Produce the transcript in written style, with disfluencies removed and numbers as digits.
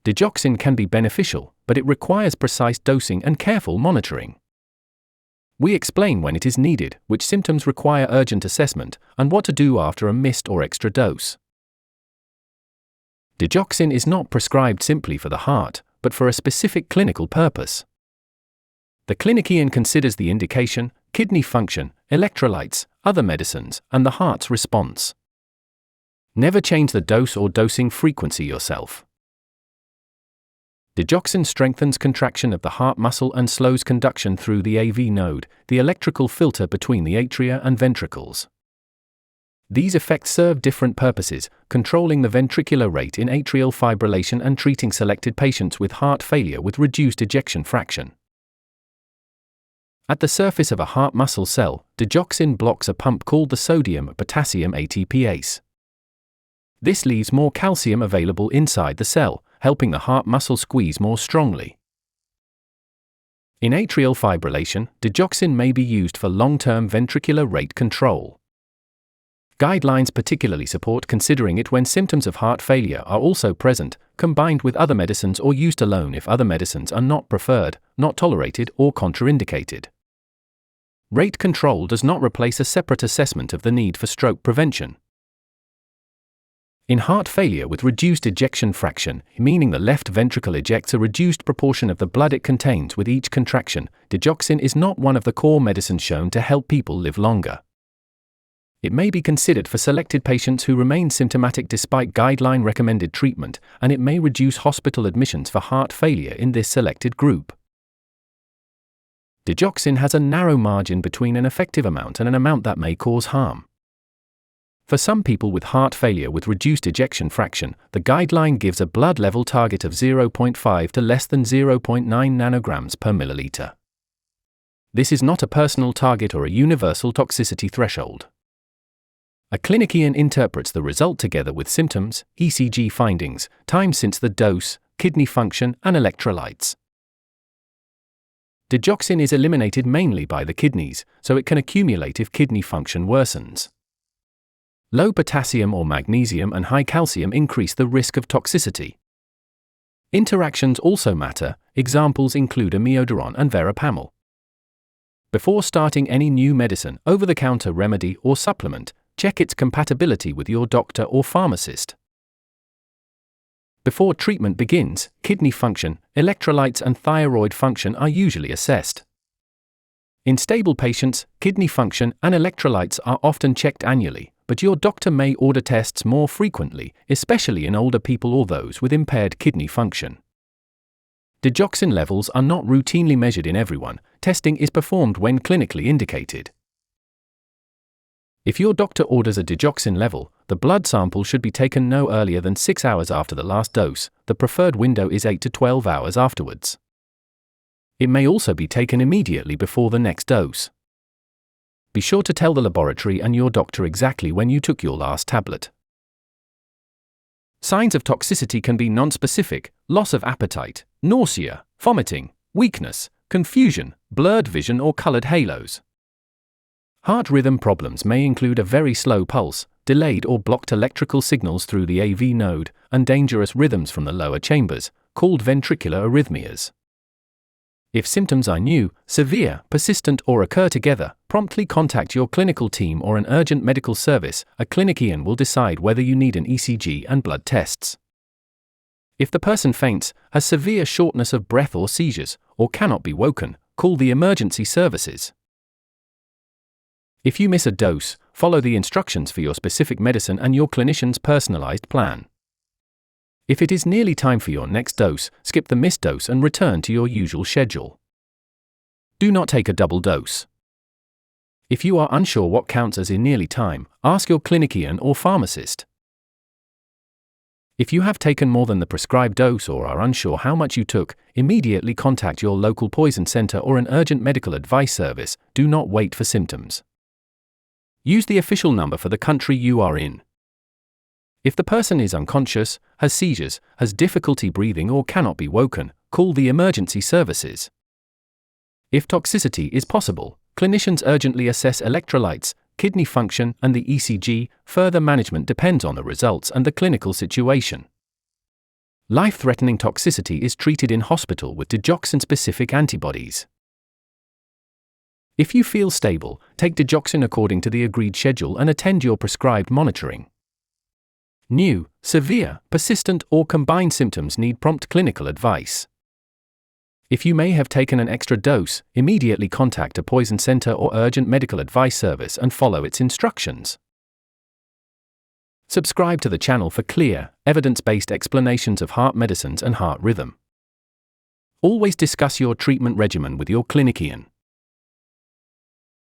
Digoxin can be beneficial, but it requires precise dosing and careful monitoring. We explain when it is needed, which symptoms require urgent assessment, and what to do after a missed or extra dose. Digoxin is not prescribed simply for the heart, but for a specific clinical purpose. The clinician considers the indication, kidney function, electrolytes, other medicines, and the heart's response. Never change the dose or dosing frequency yourself. Digoxin strengthens contraction of the heart muscle and slows conduction through the AV node, the electrical filter between the atria and ventricles. These effects serve different purposes, controlling the ventricular rate in atrial fibrillation and treating selected patients with heart failure with reduced ejection fraction. At the surface of a heart muscle cell, digoxin blocks a pump called the sodium-potassium ATPase. This leaves more calcium available inside the cell, helping the heart muscle squeeze more strongly. In atrial fibrillation, digoxin may be used for long-term ventricular rate control. Guidelines particularly support considering it when symptoms of heart failure are also present, combined with other medicines or used alone if other medicines are not preferred, not tolerated, or contraindicated. Rate control does not replace a separate assessment of the need for stroke prevention. In heart failure with reduced ejection fraction, meaning the left ventricle ejects a reduced proportion of the blood it contains with each contraction, digoxin is not one of the core medicines shown to help people live longer. It may be considered for selected patients who remain symptomatic despite guideline-recommended treatment, and it may reduce hospital admissions for heart failure in this selected group. Digoxin has a narrow margin between an effective amount and an amount that may cause harm. For some people with heart failure with reduced ejection fraction, the guideline gives a blood level target of 0.5 to less than 0.9 nanograms per milliliter. This is not a personal target or a universal toxicity threshold. A clinician interprets the result together with symptoms, ECG findings, time since the dose, kidney function, and electrolytes. Digoxin is eliminated mainly by the kidneys, so it can accumulate if kidney function worsens. Low potassium or magnesium and high calcium increase the risk of toxicity. Interactions also matter, examples include amiodarone and verapamil. Before starting any new medicine, over-the-counter remedy or supplement, check its compatibility with your doctor or pharmacist. Before treatment begins, kidney function, electrolytes and thyroid function are usually assessed. In stable patients, kidney function and electrolytes are often checked annually, but your doctor may order tests more frequently, especially in older people or those with impaired kidney function. Digoxin levels are not routinely measured in everyone. Testing is performed when clinically indicated. If your doctor orders a digoxin level, the blood sample should be taken no earlier than 6 hours after the last dose. The preferred window is 8 to 12 hours afterwards. It may also be taken immediately before the next dose. Be sure to tell the laboratory and your doctor exactly when you took your last tablet. Signs of toxicity can be nonspecific: loss of appetite, nausea, vomiting, weakness, confusion, blurred vision or colored halos. Heart rhythm problems may include a very slow pulse, delayed or blocked electrical signals through the AV node, and dangerous rhythms from the lower chambers, called ventricular arrhythmias. If symptoms are new, severe, persistent or occur together, promptly contact your clinical team or an urgent medical service. A clinician will decide whether you need an ECG and blood tests. If the person faints, has severe shortness of breath or seizures, or cannot be woken, call the emergency services. If you miss a dose, follow the instructions for your specific medicine and your clinician's personalized plan. If it is nearly time for your next dose, skip the missed dose and return to your usual schedule. Do not take a double dose. If you are unsure what counts as in nearly time, ask your clinician or pharmacist. If you have taken more than the prescribed dose or are unsure how much you took, immediately contact your local poison center or an urgent medical advice service. Do not wait for symptoms. Use the official number for the country you are in. If the person is unconscious, has seizures, has difficulty breathing or cannot be woken, call the emergency services. If toxicity is possible, clinicians urgently assess electrolytes, kidney function, and the ECG. Further management depends on the results and the clinical situation. Life-threatening toxicity is treated in hospital with digoxin-specific antibodies. If you feel stable, take digoxin according to the agreed schedule and attend your prescribed monitoring. New, severe, persistent, or combined symptoms need prompt clinical advice. If you may have taken an extra dose, immediately contact a poison center or urgent medical advice service and follow its instructions. Subscribe to the channel for clear, evidence-based explanations of heart medicines and heart rhythm. Always discuss your treatment regimen with your clinician.